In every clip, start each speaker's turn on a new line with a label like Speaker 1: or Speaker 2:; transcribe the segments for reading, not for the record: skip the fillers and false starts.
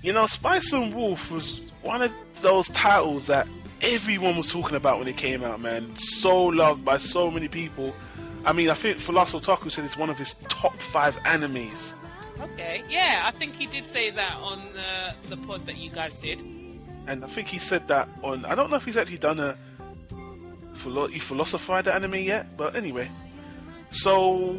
Speaker 1: You know, Spice and Wolf was one of those titles that everyone was talking about when it came out, man. So loved by so many people. I mean, I think Philosopher Otaku said it's one of his top 5 animes.
Speaker 2: Okay, yeah, I think he did say that on the pod that you guys did.
Speaker 1: And I think he said that on... I don't know if he's actually done he philosophized the anime yet, but anyway. So,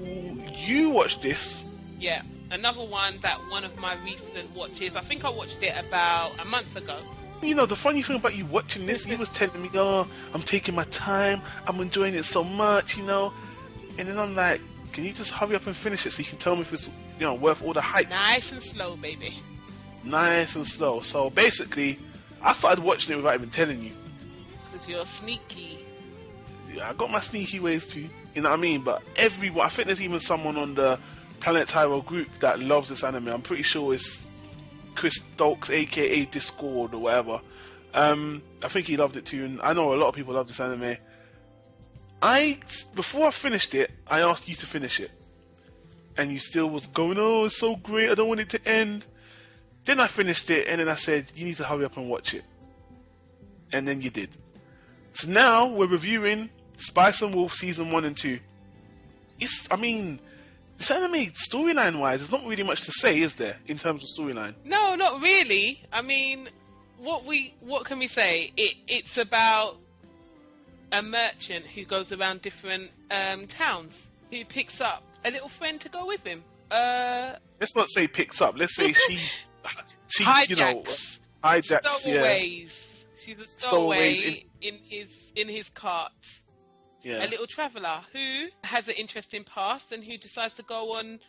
Speaker 1: you watched this.
Speaker 2: Yeah, another one that one of my recent watches, I think I watched it about a month ago.
Speaker 1: You know, the funny thing about you watching this, you was telling me, oh, I'm taking my time, I'm enjoying it so much, you know. And then I'm like, can you just hurry up and finish it so you can tell me if it's, you know, worth all the hype?
Speaker 2: Nice and slow, baby.
Speaker 1: Nice and slow. So basically, I started watching it without even telling you.
Speaker 2: Because you're sneaky.
Speaker 1: Yeah, I got my sneaky ways too, you know what I mean? But everyone, I think there's even someone on the Planet Tyro group that loves this anime. I'm pretty sure it's Chris Stokes, aka Discord or whatever. I think he loved it too, and I know a lot of people love this anime. Before I finished it, I asked you to finish it, and you still was going, oh, it's so great, I don't want it to end. Then I finished it, and then I said, you need to hurry up and watch it. And then you did. So now we're reviewing Spice and Wolf Season 1 and 2. This anime, storyline-wise, there's not really much to say, is there, in terms of storyline?
Speaker 2: No, not really. I mean, what can we say? It's about a merchant who goes around different towns, who picks up a little friend to go with him.
Speaker 1: Let's not say picks up. Let's say she
Speaker 2: hijacks.
Speaker 1: You know, hijacks.
Speaker 2: Stowaways.
Speaker 1: Yeah.
Speaker 2: She's a stowaway in his cart.
Speaker 1: Yeah.
Speaker 2: A little traveller who has an interesting past and who decides to go on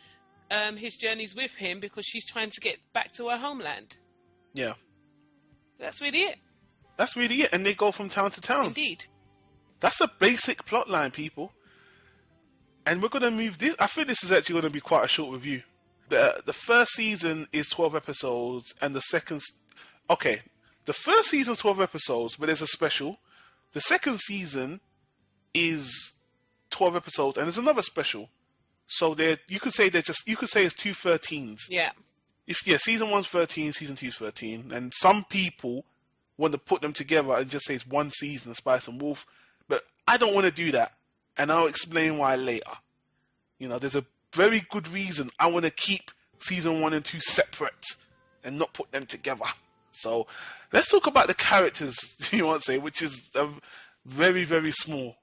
Speaker 2: his journeys with him because she's trying to get back to her homeland.
Speaker 1: Yeah.
Speaker 2: That's really it.
Speaker 1: That's really it. And they go from town to town.
Speaker 2: Indeed.
Speaker 1: That's a basic plot line, people. And we're going to move this. I think this is actually going to be quite a short review. The first season is 12 episodes, and the second... Okay, the first season is 12 episodes, but there's a special. The second season is 12 episodes, and there's another special. So you could say it's 2 13s.
Speaker 2: Yeah.
Speaker 1: Season 1's 13, season 2's 13, and some people want to put them together and just say it's one season of Spice and Wolf, but I don't want to do that, and I'll explain why later. You know, there's a very good reason I want to keep season 1 and 2 separate and not put them together. So let's talk about the characters, you want to say, which is very, very small.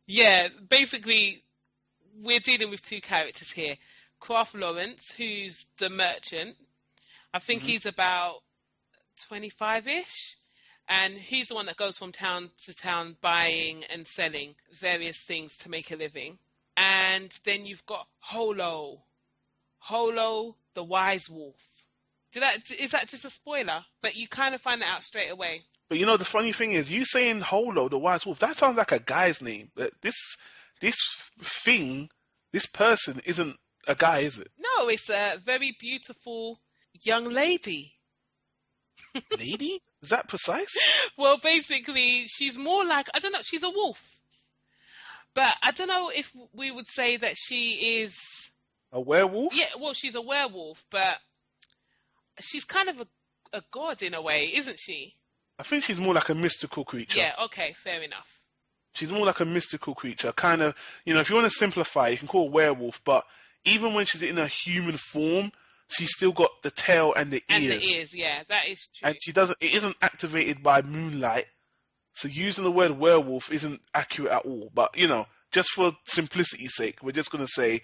Speaker 2: Yeah, basically, we're dealing with 2 characters here. Craft Lawrence, who's the merchant. I think he's about 25-ish. And he's the one that goes from town to town buying and selling various things to make a living. And then you've got Holo. Holo, the wise wolf. Is that just a spoiler? But you kind of find it out straight away.
Speaker 1: But you know, the funny thing is, you saying Holo, the wise wolf, that sounds like a guy's name. But this person isn't a guy, is it?
Speaker 2: No, it's a very beautiful young lady.
Speaker 1: Lady? Is that precise?
Speaker 2: Well, basically, she's more like, I don't know, she's a wolf. But I don't know if we would say that she is...
Speaker 1: A werewolf?
Speaker 2: Yeah, well, she's a werewolf, but she's kind of a god in a way, isn't she?
Speaker 1: I think she's more like a mystical creature.
Speaker 2: Yeah, okay, fair enough.
Speaker 1: She's more like a mystical creature. Kind of, you know, if you want to simplify, you can call her werewolf, but even when she's in a human form, she's still got the tail and the ears.
Speaker 2: And the ears, yeah, that is true.
Speaker 1: And it isn't activated by moonlight. So using the word werewolf isn't accurate at all. But, you know, just for simplicity's sake, we're just going to say,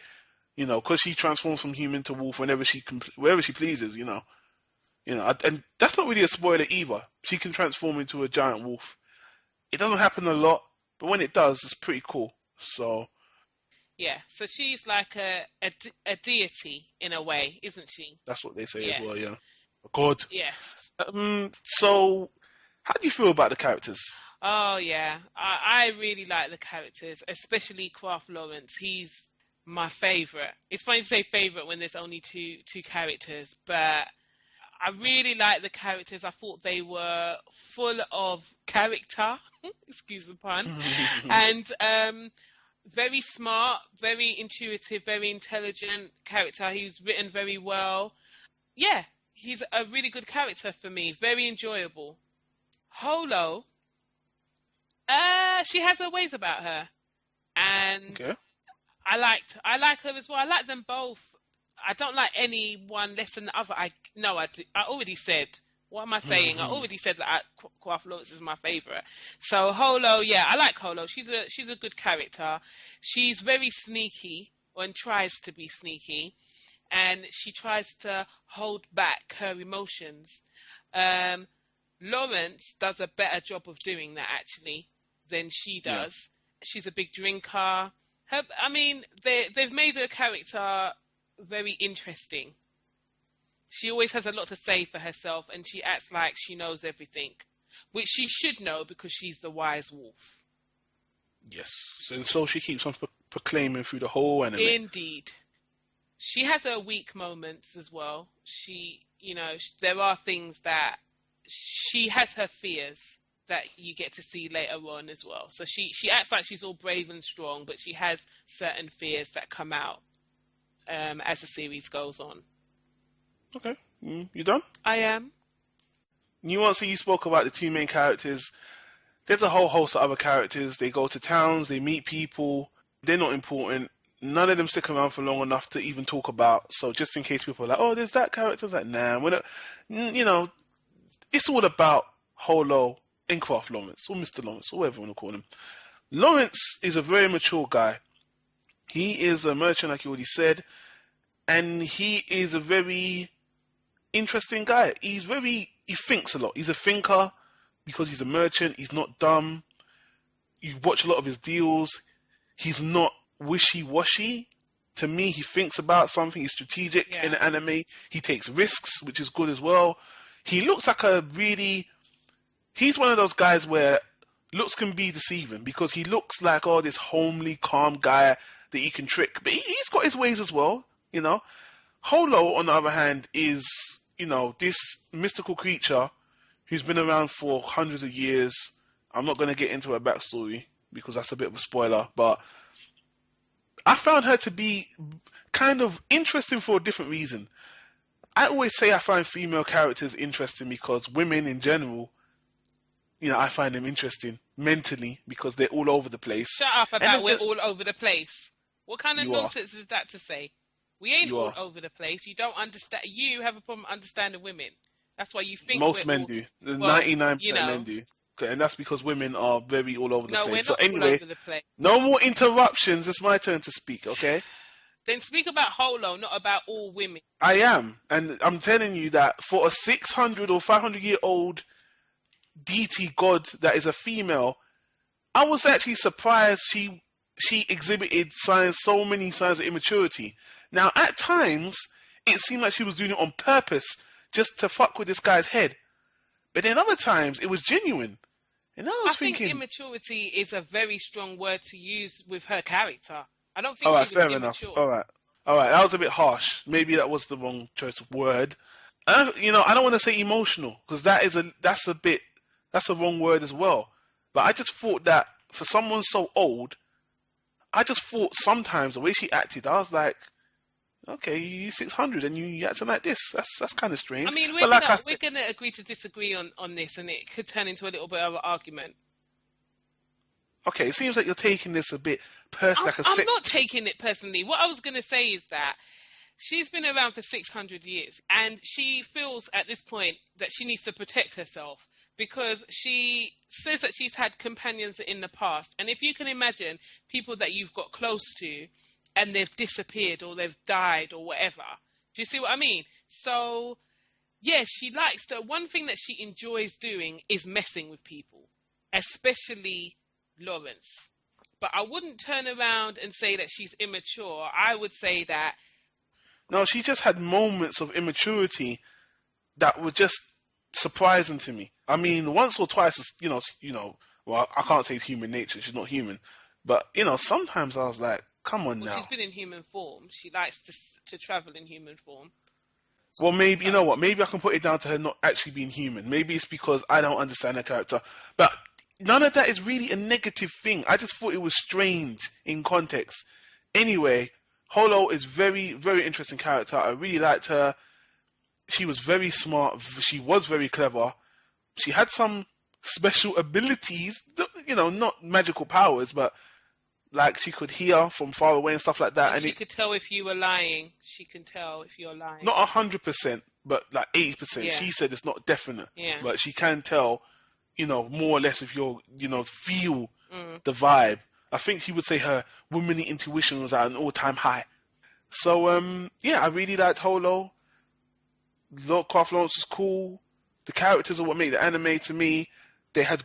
Speaker 1: you know, because she transforms from human to wolf wherever she pleases, you know. You know, and that's not really a spoiler either. She can transform into a giant wolf. It doesn't happen a lot, but when it does, it's pretty cool. So...
Speaker 2: Yeah, so she's like a deity in a way, isn't she?
Speaker 1: That's what they say as well, yeah. A god.
Speaker 2: Yes.
Speaker 1: So, how do you feel about the characters?
Speaker 2: Oh, yeah. I really like the characters, especially Craft Lawrence. He's my favourite. It's funny to say favourite when there's only two characters, but I really like the characters. I thought they were full of character, excuse the pun, and very smart, very intuitive, very intelligent character. He's written very well. Yeah, he's a really good character for me, very enjoyable. Holo, she has her ways about her, and
Speaker 1: Okay.
Speaker 2: I like her as well. I like them both. I don't like any one less than the other. I already said. What am I saying? I already said that Quaff Lawrence is my favorite. So Holo, yeah, I like Holo. She's a good character. She's very sneaky, and tries to be sneaky, and she tries to hold back her emotions. Lawrence does a better job of doing that actually than she does. Yeah. She's a big drinker. They've made her character very interesting. She always has a lot to say for herself, and she acts like she knows everything, which she should know because she's the wise wolf.
Speaker 1: Yes, so she keeps on proclaiming through the whole anime.
Speaker 2: Indeed. She has her weak moments as well. There are things that she has her fears that you get to see later on as well. So she acts like she's all brave and strong, but she has certain fears that come out as the series goes on.
Speaker 1: Okay, you done?
Speaker 2: I am.
Speaker 1: Nuance, you spoke about the two main characters. There's a whole host of other characters. They go to towns, they meet people. They're not important. None of them stick around for long enough to even talk about. So just in case people are like, oh, there's that character. It's like, nah, we're not, it's all about Holo and Craft Lawrence, or Mr. Lawrence, or whatever you want to call him. Lawrence is a very mature guy. He is a merchant, like you already said, and he is a very interesting guy. He thinks a lot. He's a thinker because he's a merchant. He's not dumb. You watch a lot of his deals. He's not wishy-washy. To me, he thinks about something. He's strategic in the anime. He takes risks, which is good as well. He looks like he's one of those guys where looks can be deceiving because he looks like, this homely, calm guy that you can trick. But he's got his ways as well, Holo, on the other hand, is, this mystical creature who's been around for hundreds of years. I'm not going to get into her backstory because that's a bit of a spoiler, but I found her to be kind of interesting for a different reason. I always say I find female characters interesting because women in general, I find them interesting mentally because they're all over the place.
Speaker 2: Shut up about we're all over the place. What kind of nonsense is that to say? We ain't all over the place. You don't understand. You have a problem understanding women. That's why you think
Speaker 1: most men do. 99% men do. Okay, and that's because women are very all over the place.
Speaker 2: No, we're not
Speaker 1: so anyway,
Speaker 2: all over the place.
Speaker 1: No more interruptions. It's my turn to speak, okay?
Speaker 2: Then speak about Holo, not about all women.
Speaker 1: I am. And I'm telling you that for a 600 or 500-year-old deity god that is a female, I was actually surprised she exhibited so many signs of immaturity. Now, at times, it seemed like she was doing it on purpose just to fuck with this guy's head. But then other times, it was genuine. And I think
Speaker 2: immaturity is a very strong word to use with her character. I don't think
Speaker 1: all right,
Speaker 2: she was
Speaker 1: fair
Speaker 2: immature.
Speaker 1: Enough. All right, that was a bit harsh. Maybe that was the wrong choice of word. I don't want to say emotional because that's a wrong word as well. But I just thought that for someone so old, I just thought sometimes the way she acted, I was like, okay, you 600 and you acting like this. That's kind of strange.
Speaker 2: I mean, we're going to agree to disagree on this, and it could turn into a little bit of an argument.
Speaker 1: Okay, it seems like you're taking this a bit personally.
Speaker 2: I'm not taking it personally. What I was going to say is that she's been around for 600 years, and she feels at this point that she needs to protect herself because she says that she's had companions in the past. And if you can imagine people that you've got close to and they've disappeared or they've died or whatever, do you see what I mean? So, yes, she likes to. One thing that she enjoys doing is messing with people, especially Lawrence. But I wouldn't turn around and say that she's immature. I would say that...
Speaker 1: No, she just had moments of immaturity that were just surprising to me. I mean, once or twice, well, I can't say it's human nature. She's not human. But, sometimes I was like, come on now.
Speaker 2: She's been in human form. She likes to travel in human form.
Speaker 1: Well, maybe, you know what? Maybe I can put it down to her not actually being human. Maybe it's because I don't understand her character. But none of that is really a negative thing. I just thought it was strange in context. Anyway, Holo is very, very interesting character. I really liked her. she was very smart. She was very clever. She had some special abilities, not magical powers, but like she could hear from far away and stuff like that.
Speaker 2: And she could tell if you were lying. She can tell if you're lying.
Speaker 1: Not 100%, but like 80%.
Speaker 2: Yeah.
Speaker 1: She said it's not definite,
Speaker 2: Yeah.
Speaker 1: but she can tell, more or less if you're, feel the vibe. I think she would say her womanly intuition was at an all-time high. So, I really liked Holo. Craft Lawrence was cool. The characters are what made the anime to me. They had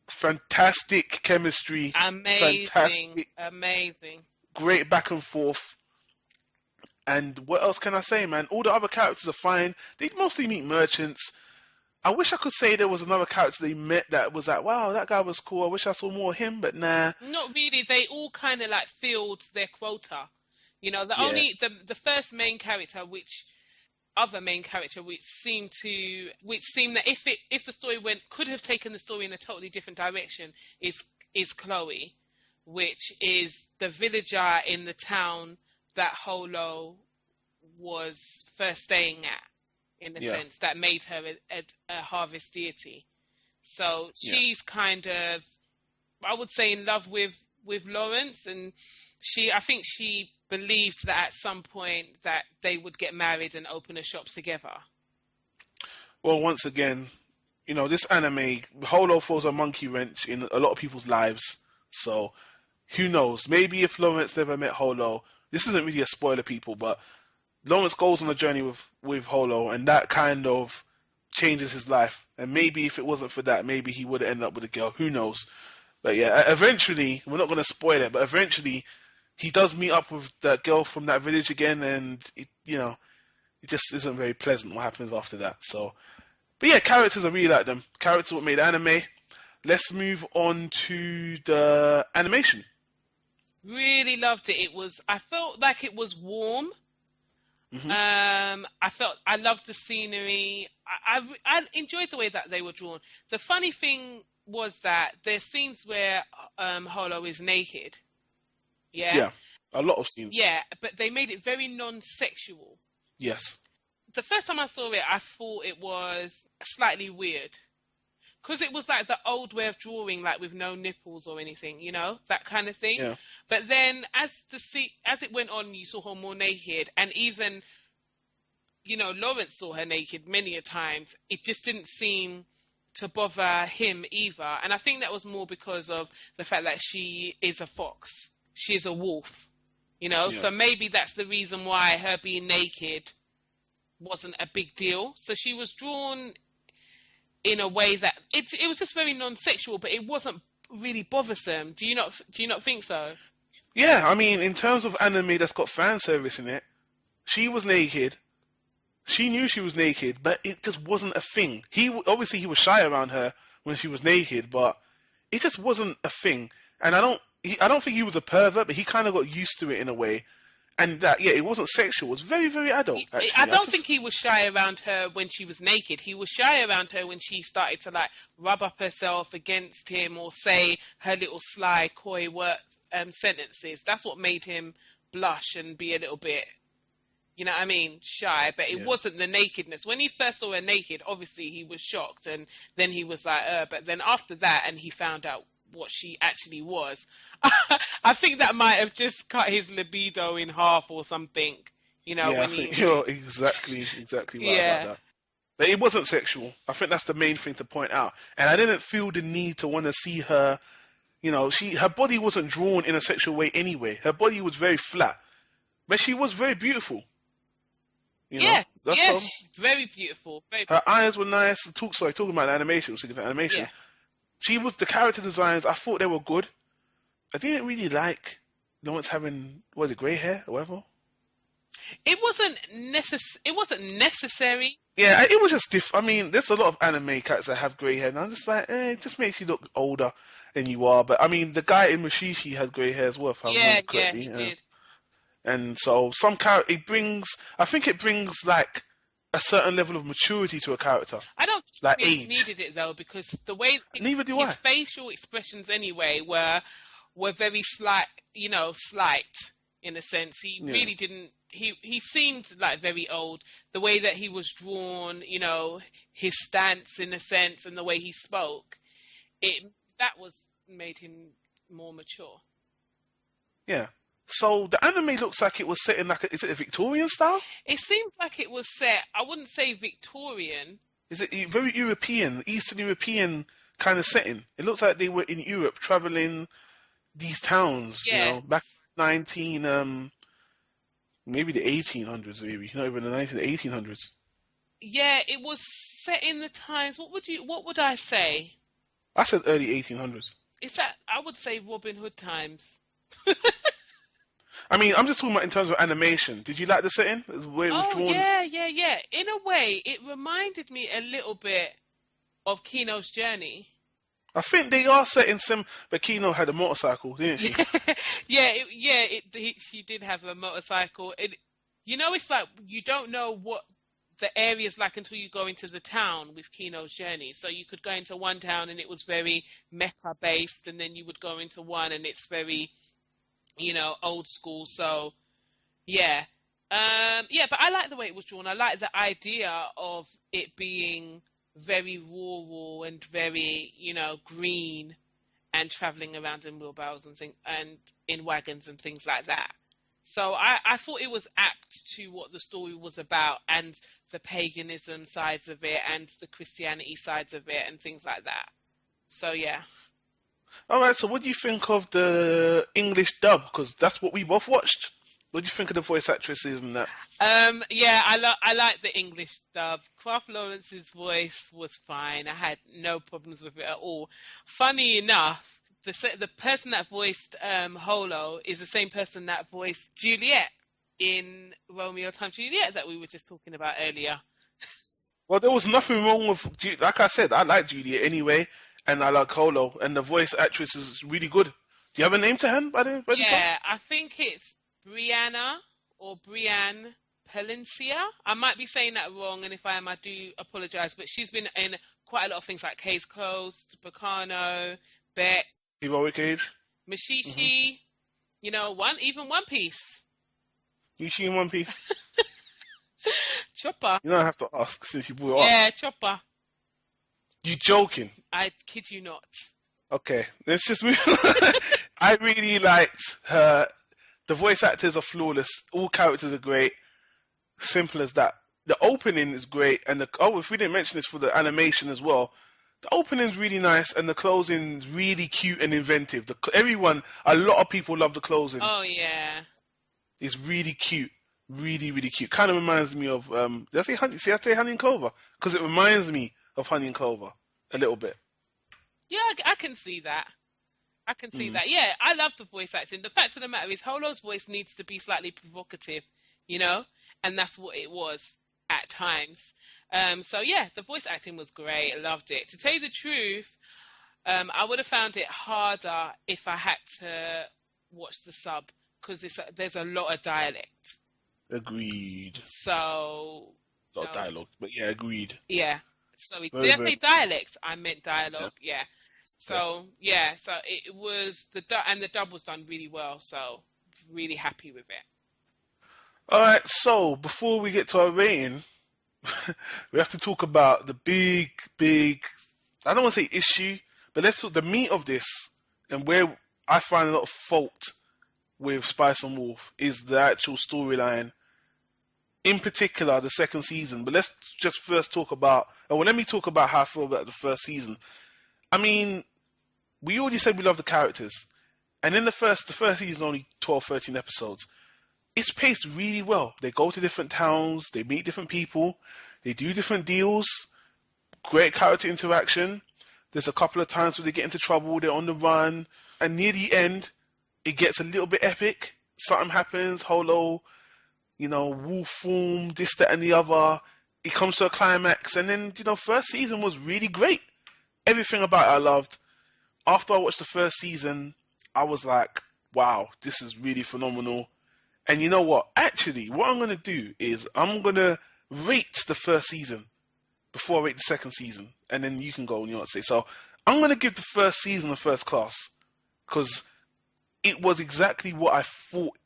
Speaker 1: fantastic chemistry.
Speaker 2: Amazing.
Speaker 1: Great back and forth. And what else can I say, man? All the other characters are fine. They mostly meet merchants. I wish I could say there was another character they met that was like, wow, that guy was cool. I wish I saw more of him, but nah.
Speaker 2: Not really. They all kind of like filled their quota. The first main character, which seemed that if the story could have taken the story in a totally different direction is Chloe, which is the villager in the town that Holo was first staying at, in the sense that made her a harvest deity. So she's kind of, I would say, in love with Lawrence, and I think she believed that at some point that they would get married and open a shop together.
Speaker 1: Well, once again, this anime, Holo throws a monkey wrench in a lot of people's lives. So, who knows? Maybe if Lawrence never met Holo, this isn't really a spoiler, people, but Lawrence goes on a journey with Holo, and that kind of changes his life. And maybe if it wasn't for that, maybe he would have ended up with a girl. Who knows? But yeah, eventually, we're not going to spoil it, but eventually he does meet up with that girl from that village again, and it just isn't very pleasant what happens after that. So, but yeah, characters, I really like them. Characters what made anime. Let's move on to the animation.
Speaker 2: Really loved it. I felt like it was warm. Mm-hmm. I loved the scenery. I enjoyed the way that they were drawn. The funny thing was that there's scenes where Holo is naked.
Speaker 1: Yeah, a lot of scenes.
Speaker 2: Yeah, but they made it very non-sexual.
Speaker 1: Yes.
Speaker 2: The first time I saw it, I thought it was slightly weird. Because it was like the old way of drawing, like with no nipples or anything, that kind of thing.
Speaker 1: Yeah.
Speaker 2: But then as it went on, you saw her more naked. And even, Lawrence saw her naked many a times. It just didn't seem to bother him either. And I think that was more because of the fact that she is a fox. She is a wolf, Yeah. So maybe that's the reason why her being naked wasn't a big deal. So she was drawn in a way that it was just very non-sexual, but it wasn't really bothersome. Do you not think so?
Speaker 1: Yeah, I mean, in terms of anime that's got fan service in it, she was naked. She knew she was naked, but it just wasn't a thing. He was shy around her when she was naked, but it just wasn't a thing. And I don't think he was a pervert, but he kind of got used to it in a way. And that, it wasn't sexual. It was very, very adult, actually.
Speaker 2: I don't think he was shy around her when she was naked. He was shy around her when she started to, rub up herself against him or say her little sly, coy sentences. That's what made him blush and be a little bit, shy. But it wasn't the nakedness. When he first saw her naked, obviously he was shocked. And then he was like, but then after that, and he found out what she actually was, I think that might have just cut his libido in half or something.
Speaker 1: I think you're exactly right about that. But it wasn't sexual. I think that's the main thing to point out. And I didn't feel the need to want to see her. Her body wasn't drawn in a sexual way anyway. Her body was very flat, but she was very beautiful.
Speaker 2: Yes, very beautiful.
Speaker 1: Her eyes were nice. Talking about the animation. Yeah. The character designs, I thought they were good. I didn't really like Lawrence having, grey hair or whatever?
Speaker 2: It wasn't necessary.
Speaker 1: Yeah, it was just different. I mean, there's a lot of anime characters that have grey hair, and I'm just like, it just makes you look older than you are. But I mean, the guy in Mushishi had grey hair as well, if I remember correctly.
Speaker 2: He did.
Speaker 1: And so some character, I think it brings a certain level of maturity to a character.
Speaker 2: I don't think he needed it though, because the way his facial expressions anyway were very slight, slight. in a sense. He
Speaker 1: Yeah.
Speaker 2: really didn't. He seemed like very old. The way that he was drawn, you know, his stance in a sense, and the way he spoke, that was made him more mature.
Speaker 1: Yeah. So the anime looks like it was set in is it a Victorian style?
Speaker 2: It seems like it was set. I wouldn't say Victorian.
Speaker 1: Is it very European, Eastern European kind of setting? It looks like they were in Europe traveling these towns,
Speaker 2: Yeah.
Speaker 1: back 19 maybe the 1800s, maybe not even the 1800s.
Speaker 2: Yeah, it was set in the times. What would I say?
Speaker 1: I said early 1800s.
Speaker 2: Is that, I would say, Robin Hood times.
Speaker 1: I mean, I'm just talking about in terms of animation. Did you like the setting? The way it was drawn?
Speaker 2: Yeah. In a way, it reminded me a little bit of Kino's Journey.
Speaker 1: I think they are set in some, but Kino had a motorcycle, didn't she?
Speaker 2: She did have a motorcycle. It's like you don't know what the area's like until you go into the town with Kino's Journey. So you could go into one town and it was very mecha based, and then you would go into one and it's very, old school. So yeah. But I like the way it was drawn. I like the idea of it being very rural and very, green, and traveling around in wheelbarrows and in wagons and things like that. So I thought it was apt to what the story was about, and the paganism sides of it and the Christianity sides of it and things like that. So yeah.
Speaker 1: All right, so what do you think of the English dub? Because that's what we both watched. What do you think of the voice actresses and that?
Speaker 2: I like the English dub. Kraft Lawrence's voice was fine. I had no problems with it at all. Funny enough, the person that voiced Holo is the same person that voiced Juliet in Romeo x Juliet that we were just talking about earlier.
Speaker 1: Well, there was nothing wrong with, like I said, I like Juliet anyway, and I like Holo, and the voice actress is really good. Do you have a name to hand by the
Speaker 2: Yeah, I think it's Brianna or Brianne Palencia. I might be saying that wrong, and if I am, I do apologise. But she's been in quite a lot of things like Case Closed, Bacano, Beck,
Speaker 1: Heroic Age,
Speaker 2: Mashishi, One Piece.
Speaker 1: You see in One Piece?
Speaker 2: Chopper.
Speaker 1: You don't have to ask since you brought it up.
Speaker 2: Yeah, Chopper.
Speaker 1: You joking?
Speaker 2: I kid you not.
Speaker 1: Okay, let's just move on. I really liked her. The voice actors are flawless. All characters are great. Simple as that. The opening is great, and if we didn't mention this for the animation as well, the opening is really nice, and the closing is really cute and inventive. A lot of people love the closing.
Speaker 2: Oh yeah,
Speaker 1: it's really cute, really really cute. Kind of reminds me of did I say Honey? See, I say Honey and Clover because it reminds me of Honey and Clover a little bit.
Speaker 2: Yeah, I can see that. I can see that. Yeah, I love the voice acting. The fact of the matter is, Holo's voice needs to be slightly provocative, and that's what it was at times. So yeah, the voice acting was great. I loved it. To tell you the truth, I would have found it harder if I had to watch the sub because there's a lot of dialect.
Speaker 1: Agreed.
Speaker 2: So
Speaker 1: a lot of dialogue, but yeah, agreed.
Speaker 2: Yeah. Sorry, did I say dialect? I meant dialogue. Yeah. So yeah, so it was the dub was done really well. So really happy with it.
Speaker 1: All right, so before we get to our rating, we have to talk about the big. I don't want to say issue, but let's talk the meat of this, and where I find a lot of fault with Spice and Wolf is the actual storyline. In particular, the second season. But let's just first talk about. Let me talk about how I feel about the first season. I mean, we already said we love the characters. And in the first season, only 12, 13 episodes. It's paced really well. They go to different towns, they meet different people, they do different deals, great character interaction. There's a couple of times where they get into trouble, they're on the run, and near the end, it gets a little bit epic. Something happens, Holo, wolf form, this, that, and the other. It comes to a climax, and then, first season was really great. Everything about it I loved. After I watched the first season, I was like, wow, this is really phenomenal. And you know what? Actually, what I'm going to do is I'm going to rate the first season before I rate the second season. And then you can go and say. So I'm going to give the first season a first class because it was exactly what I thought.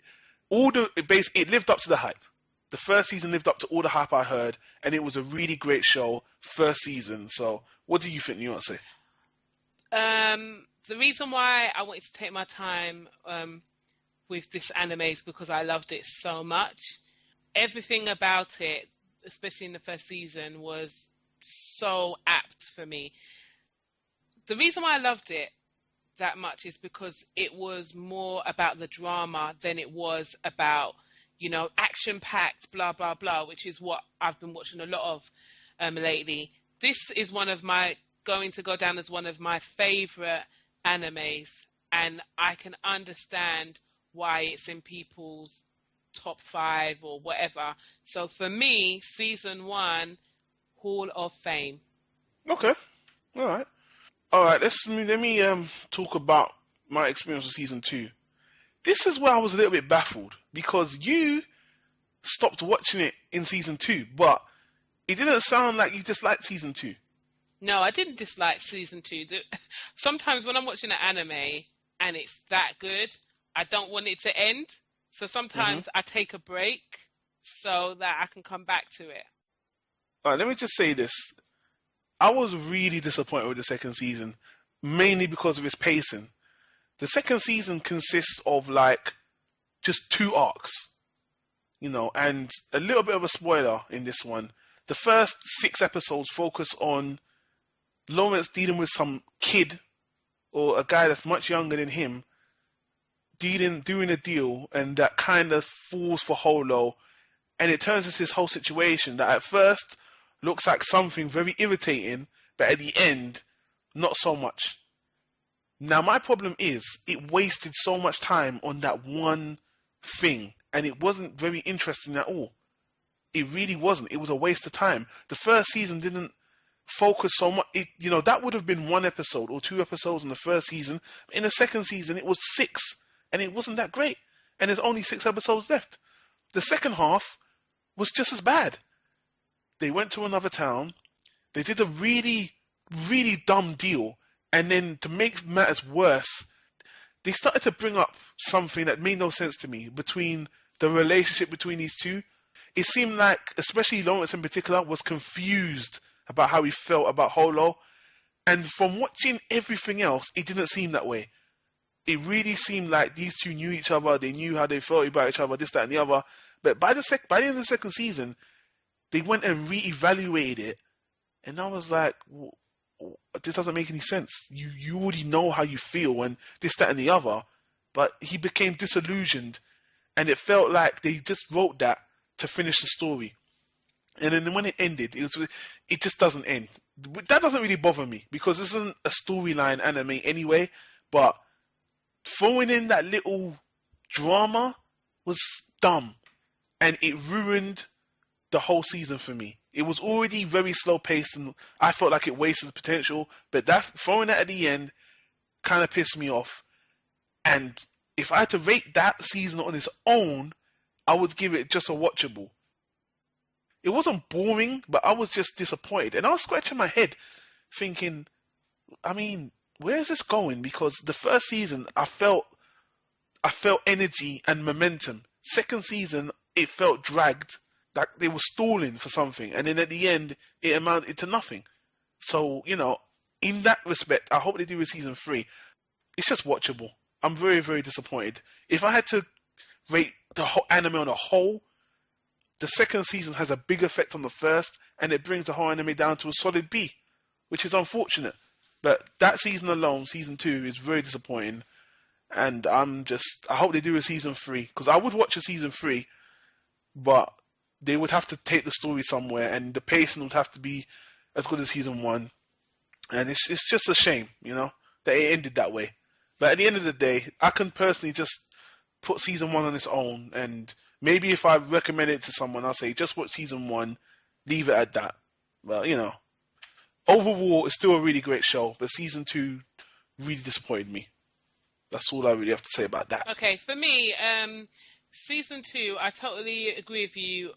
Speaker 1: it lived up to the hype. The first season lived up to all the hype I heard, and it was a really great show first season. So, what do you think? You want to say?
Speaker 2: The reason why I wanted to take my time with this anime is because I loved it so much. Everything about it, especially in the first season, was so apt for me. The reason why I loved it that much is because it was more about the drama than it was about, action-packed, blah, blah, blah, which is what I've been watching a lot of lately. This is going to go down as one of my favorite animes, and I can understand why it's in people's top 5 or whatever. So for me, season 1, Hall of Fame.
Speaker 1: Okay, all right. Let me talk about my experience with season 2. This is where I was a little bit baffled because you stopped watching it in season 2, but it didn't sound like you disliked season 2.
Speaker 2: No, I didn't dislike season 2. Sometimes when I'm watching an anime and it's that good, I don't want it to end. So sometimes I take a break so that I can come back to it.
Speaker 1: All right, let me just say this. I was really disappointed with the second season, mainly because of its pacing. The second season consists of just 2 arcs, and a little bit of a spoiler in this one. The first 6 episodes focus on Lawrence dealing with some kid or a guy that's much younger than him, doing a deal, and that kind of falls for Holo, and it turns into this whole situation that at first looks like something very irritating, but at the end, not so much. Now, my problem is, it wasted so much time on that one thing, and it wasn't very interesting at all. It really wasn't. It was a waste of time. The first season didn't focus so much. That would have been 1 episode or 2 episodes in the first season. In the second season, it was 6, and it wasn't that great. And there's only 6 episodes left. The second half was just as bad. They went to another town. They did a really, really dumb deal. And then to make matters worse, they started to bring up something that made no sense to me between the relationship between these two. It seemed like, especially Lawrence in particular, was confused about how he felt about Holo. And from watching everything else, it didn't seem that way. It really seemed like these two knew each other. They knew how they felt about each other, this, that, and the other. But by the end of the second season, they went and re-evaluated it. And I was like, this doesn't make any sense. You already know how you feel and this, that, and the other. But he became disillusioned. And it felt like they just wrote that to finish the story. And then when it ended, it just doesn't end. That doesn't really bother me because this isn't a storyline anime anyway. But throwing in that little drama was dumb. And it ruined the whole season for me. It was already very slow paced and I felt like it wasted the potential. But throwing that at the end kind of pissed me off. And if I had to rate that season on its own, I would give it just a watchable. It wasn't boring, but I was just disappointed. And I was scratching my head thinking, where is this going? Because the first season, I felt energy and momentum. Second season, it felt dragged, like they were stalling for something. And then at the end, it amounted to nothing. So, in that respect, I hope they do with season 3. It's just watchable. I'm very, very disappointed. If I had to rate the whole anime on a whole, the second season has a big effect on the first, and it brings the whole anime down to a solid B, which is unfortunate. But that season alone, season 2, is very disappointing. And I hope they do a season 3, because I would watch a season 3, but they would have to take the story somewhere, and the pacing would have to be as good as season 1. And it's just a shame, that it ended that way. But at the end of the day, I can personally just put season 1 on its own, and maybe if I recommend it to someone, I'll say just watch season 1, leave it at that. Well, overall, it's still a really great show, but season 2 really disappointed me. That's all I really have to say about that.
Speaker 2: Okay, for me, season 2, I totally agree with you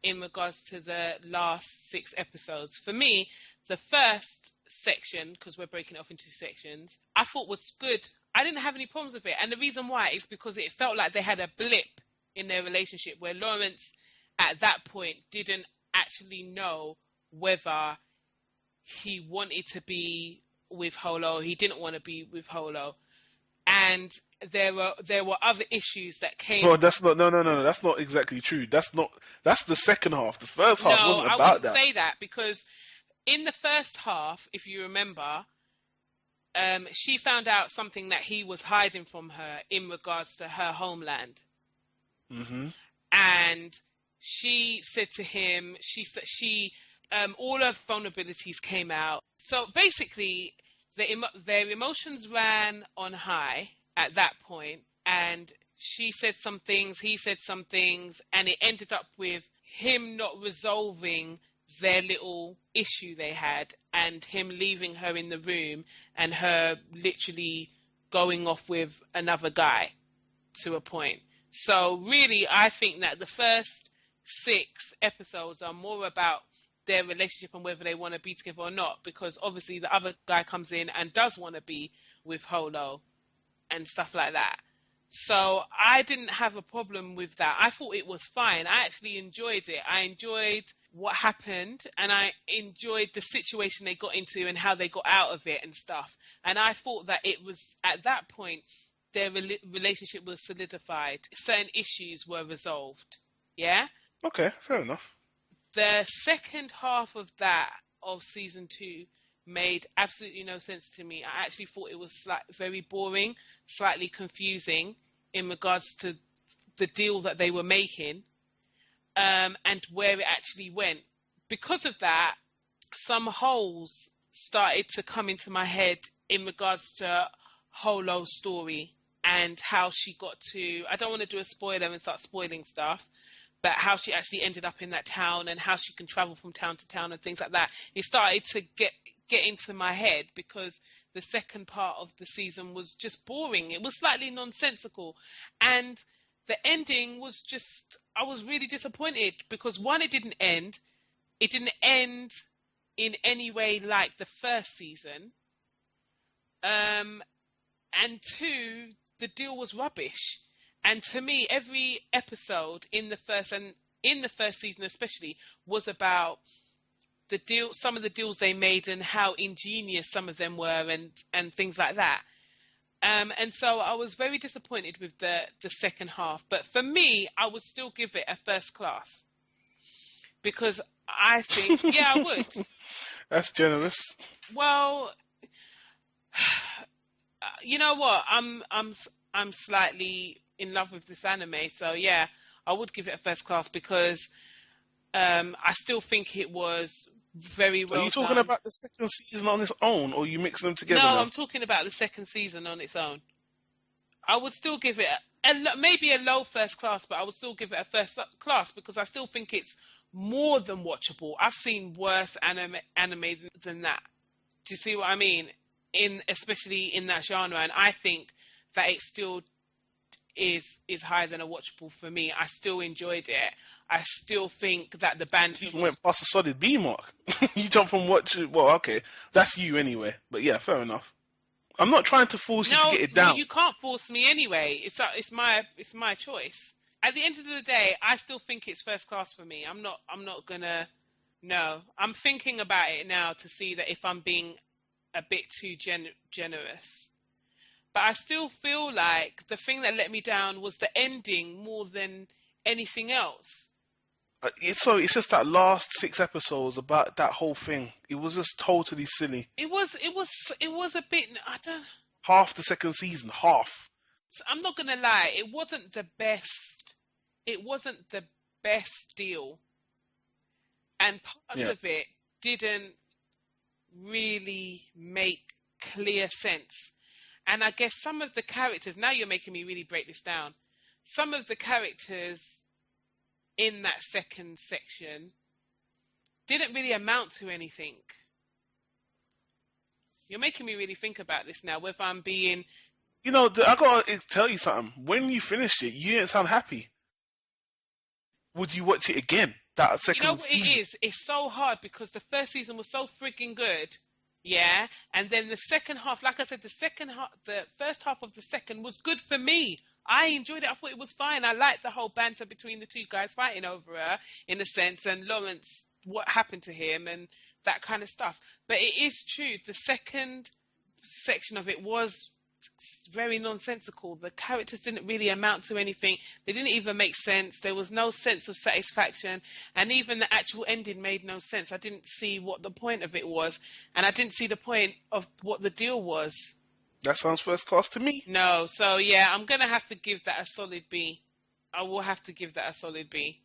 Speaker 2: in regards to the last 6 episodes. For me, the first section, because we're breaking it off into sections, I thought was good. I didn't have any problems with it. And the reason why is because it felt like they had a blip in their relationship where Lawrence, at that point, didn't actually know whether he wanted to be with Holo, he didn't want to be with Holo. And there were other issues that came.
Speaker 1: Well, that's not no. That's not exactly true. That's the second half. The first half wasn't
Speaker 2: I
Speaker 1: about
Speaker 2: wouldn't say that, because in the first half, if you remember, she found out something that he was hiding from her in regards to her homeland.
Speaker 1: Mm-hmm.
Speaker 2: And she said to him, all her vulnerabilities came out. So basically, their emotions ran on high at that point, and she said some things, he said some things, and it ended up with him not resolving their little issue they had, and him leaving her in the room, and her literally going off with another guy to a point. So really, I think that the first 6 episodes are more about their relationship and whether they want to be together or not, because obviously the other guy comes in and does want to be with Holo and stuff like that. So I didn't have a problem with that. I thought it was fine. I actually enjoyed it. I enjoyed what happened, and I enjoyed the situation they got into and how they got out of it and stuff. And I thought that it was, at that point, their relationship was solidified. Certain issues were resolved. Yeah?
Speaker 1: Okay, fair enough.
Speaker 2: The second half of season 2 made absolutely no sense to me. I actually thought it was very boring, slightly confusing in regards to the deal that they were making, and where it actually went. Because of that, some holes started to come into my head in regards to Holo's story and how she got to, I don't want to do a spoiler and start spoiling stuff, but how she actually ended up in that town and how she can travel from town to town and things like that. It started to get into my head because the second part of the season was just boring. It was slightly nonsensical. And the ending was just, I was really disappointed because, one, it didn't end. It didn't end in any way like the first season. And 2, the deal was rubbish. And to me, every episode in the first season especially, was about the deal, some of the deals they made and how ingenious some of them were and things like that. And so I was very disappointed with the second half. But for me, I would still give it a first class. Because I think, yeah, I would.
Speaker 1: That's generous.
Speaker 2: Well, you know what? I'm slightly in love with this anime, so yeah, I would give it a first class because I still think it was very well done.
Speaker 1: Are you talking about the second season on its own, or are you mixing them together?
Speaker 2: No,
Speaker 1: now?
Speaker 2: I'm talking about the second season on its own. I would still give it maybe a low first class, but I would still give it a first class because I still think it's more than watchable. I've seen worse anime than that. Do you see what I mean? Especially in that genre, and I think that it still is higher than a watchable for me. I still enjoyed it. I still think that the banter
Speaker 1: went past the solid B mark. You jumped from well, okay, that's you anyway. But yeah, fair enough. I'm not trying to force you to get it down.
Speaker 2: No, you can't force me anyway. It's my choice. At the end of the day, I still think it's first class for me. I'm not gonna. No, I'm thinking about it now to see that if I'm being a bit too generous. But I still feel like the thing that let me down was the ending more than anything else.
Speaker 1: It's just that last 6 episodes about that whole thing. It was just totally silly.
Speaker 2: It was a bit. I don't.
Speaker 1: Half the second season, half.
Speaker 2: I'm not gonna lie. It wasn't the best. It wasn't the best deal, and parts of it didn't really make clear sense. And I guess some of the characters, now you're making me really break this down. Some of the characters in that second section didn't really amount to anything. You're making me really think about this now, whether I'm being...
Speaker 1: I gotta tell you something. When you finished it, you didn't sound happy. Would you watch it again? That second season?
Speaker 2: You know what it is? It's so hard because the first season was so freaking good. Yeah, and then the second half, like I said, the first half of the second was good for me. I enjoyed it. I thought it was fine. I liked the whole banter between the two guys fighting over her, in a sense, and Lawrence, what happened to him, and that kind of stuff. But it is true. The second section of it was very nonsensical. The characters didn't really amount to anything. They didn't even make sense. There was no sense of satisfaction, and even the actual ending made no sense. I didn't see what the point of it was, and I didn't see the point of what the deal was.
Speaker 1: That sounds first class to me.
Speaker 2: No, so yeah, I'm gonna have to give that a solid B. I will have to give that a solid B.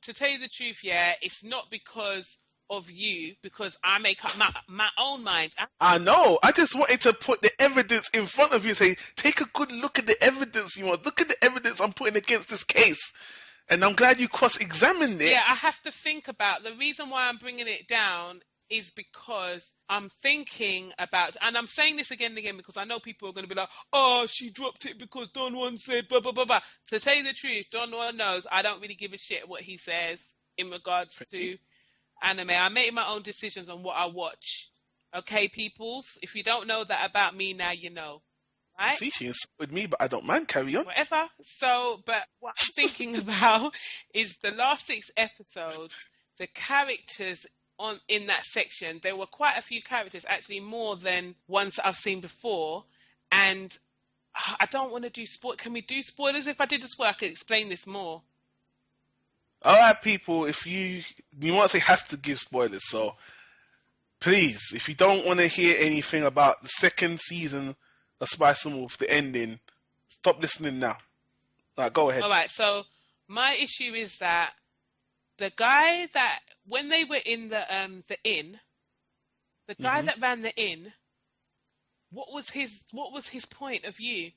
Speaker 2: To tell you the truth, yeah, it's not because of you, because I make up my own mind.
Speaker 1: I know. I just wanted to put the evidence in front of you and say, take a good look at the evidence you want. Look at the evidence I'm putting against this case. And I'm glad you cross-examined it.
Speaker 2: Yeah, I have to think about the reason why I'm bringing it down is because I'm thinking about, and I'm saying this again and again because I know people are going to be like, oh, she dropped it because Don Juan said blah, blah, blah, blah. To tell you the truth, Don Juan knows I don't really give a shit what he says in regards to anime. I make my own decisions on what I watch. Okay, peoples? If you don't know that about me, now you know. Right?
Speaker 1: See, she insulted me, but I don't mind. Carry on.
Speaker 2: Whatever. So, but what I'm thinking about is the last 6 episodes, the characters in that section. There were quite a few characters, actually more than ones that I've seen before. And I don't want to do Can we do spoilers? If I did a spoiler, I could explain this more.
Speaker 1: All right, people, if you want to say has to give spoilers, so please, if you don't want to hear anything about the second season of Spice and Wolf, the ending, stop listening now. All right, go ahead.
Speaker 2: All right, so my issue is that the guy that, when they were in the inn, the guy that ran the inn, what was his point of view?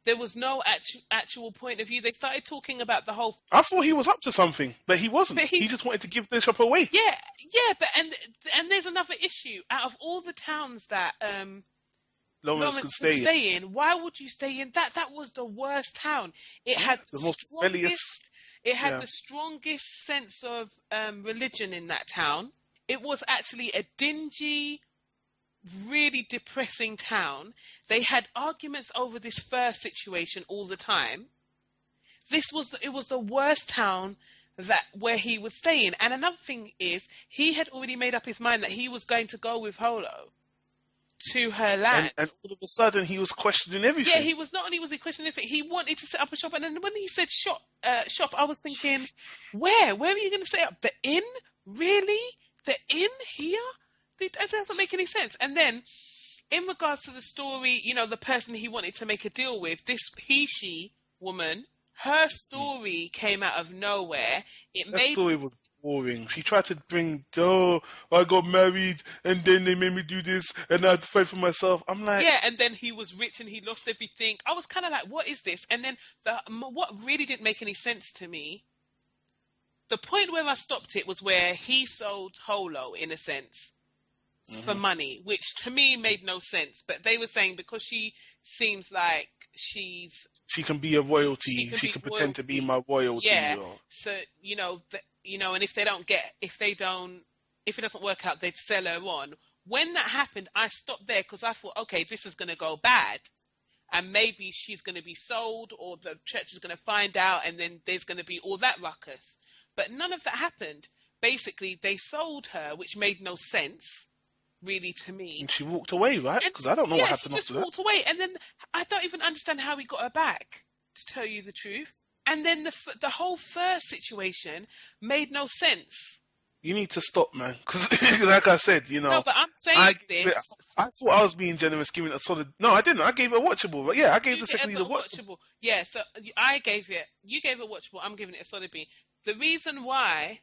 Speaker 2: There was no actual point of view. They started talking about the whole.
Speaker 1: I thought he was up to something, but he wasn't. He just wanted to give the shop away.
Speaker 2: Yeah, but and there's another issue. Out of all the towns that Lawrence could stay in, why would you stay in that? That was the worst town. It had
Speaker 1: the most rebellious.
Speaker 2: It had the strongest sense of religion in that town. It was actually a dingy, really depressing town. They had arguments over this fur situation all the time. It was the worst town where he would stay in. And another thing is, he had already made up his mind that he was going to go with Holo to her land.
Speaker 1: And all of a sudden, he was questioning everything.
Speaker 2: Yeah, he was not only was he questioning everything, he wanted to set up a shop. And then when he said shop, I was thinking, where? Where are you going to set up? The inn? Really? The inn here? That doesn't make any sense. And then, in regards to the story, the person he wanted to make a deal with, this she woman, her story came out of nowhere.
Speaker 1: Story was boring. She tried to bring, I got married, and then they made me do this, and I had to fight for myself. I'm like...
Speaker 2: Yeah, and then he was rich, and he lost everything. I was kind of like, what is this? And then, what really didn't make any sense to me, the point where I stopped it was where he sold Holo, in a sense, for money, which to me made no sense. But they were saying because she seems like she
Speaker 1: can be a royalty. She can pretend to be my royalty.
Speaker 2: Yeah. So and if it doesn't work out, they'd sell her on. When that happened, I stopped there because I thought, okay, this is going to go bad, and maybe she's going to be sold, or the church is going to find out, and then there's going to be all that ruckus. But none of that happened. Basically, they sold her, which made no sense, really, to me.
Speaker 1: And she walked away, right? Because I don't know what happened after that.
Speaker 2: She just walked away, and then I don't even understand how he got her back, to tell you the truth. And then the whole fur situation made no sense.
Speaker 1: You need to stop, man. Because, like I said,
Speaker 2: No, but I'm saying this.
Speaker 1: I thought I was being generous, giving it a solid... No, I didn't. I gave it a watchable. But yeah, I gave the second season a watchable.
Speaker 2: Yeah, so I gave it... You gave it a watchable. I'm giving it a solid B. The reason why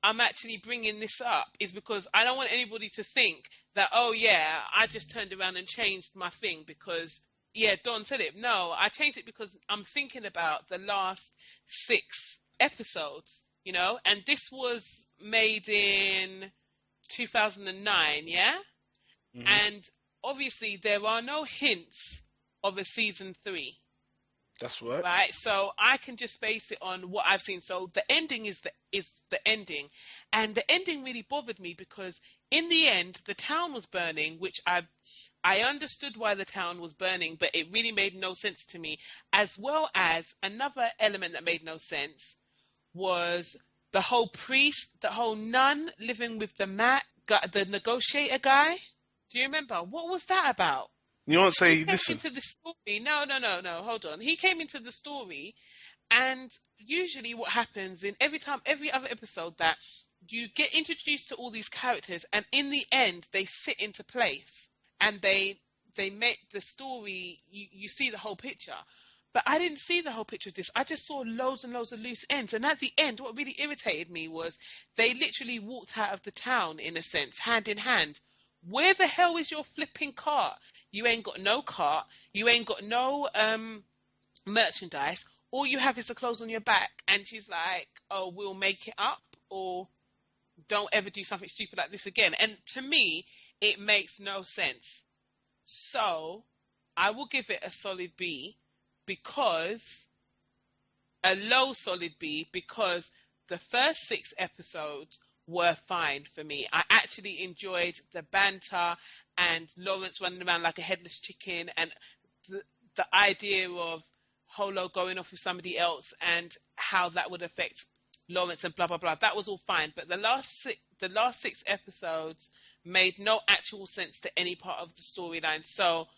Speaker 2: I'm actually bringing this up is because I don't want anybody to think that, oh, yeah, I just turned around and changed my thing because, yeah, Don said it. No, I changed it because I'm thinking about the last 6 episodes, and this was made in 2009, yeah? Mm-hmm. And obviously there are no hints of a season 3.
Speaker 1: That's right.
Speaker 2: right? So I can just base it on what I've seen. So the ending is the ending, and the ending really bothered me because in the end the town was burning, which I understood why the town was burning, but it really made no sense to me. As well as another element that made no sense was the whole priest, the whole nun living with the negotiator guy. Do you remember? What was that about?
Speaker 1: You want to
Speaker 2: He
Speaker 1: say,
Speaker 2: came
Speaker 1: listen,
Speaker 2: into the story. No. Hold on. He came into the story, and usually what happens in every other episode, that you get introduced to all these characters, and in the end, they fit into place, and they make the story. You see the whole picture. But I didn't see the whole picture of this. I just saw loads and loads of loose ends. And at the end, what really irritated me was they literally walked out of the town, in a sense, hand in hand. Where the hell is your flipping cart? You ain't got no cart. You ain't got no merchandise. All you have is the clothes on your back. And she's like, oh, we'll make it up, or don't ever do something stupid like this again. And to me, it makes no sense. So I will give it a solid B, because a low solid B, because the first 6 episodes were fine for me. I actually enjoyed the banter and Lawrence running around like a headless chicken, and the idea of Holo going off with somebody else and how that would affect Lawrence and blah blah blah. That was all fine, but the last 6 episodes made no actual sense to any part of the storyline. So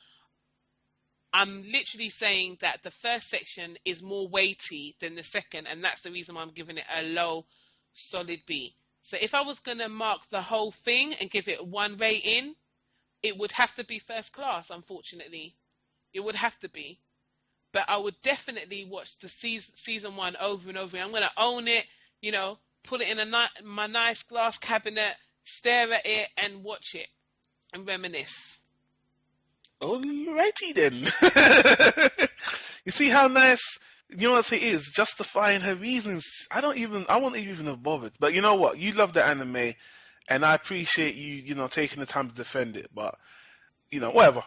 Speaker 2: I'm literally saying that the first section is more weighty than the second, and that's the reason why I'm giving it a low solid B. So if I was going to mark the whole thing and give it 1 rating, it would have to be first class, unfortunately. It would have to be. But I would definitely watch the season 1 over and over again. I'm going to own it, put it in my nice glass cabinet, stare at it and watch it and reminisce.
Speaker 1: alrighty then. You see how nice, you know what it is, justifying her reasons. I won't even have bothered. But you know what? You love the anime, and I appreciate you, taking the time to defend it. But, whatever.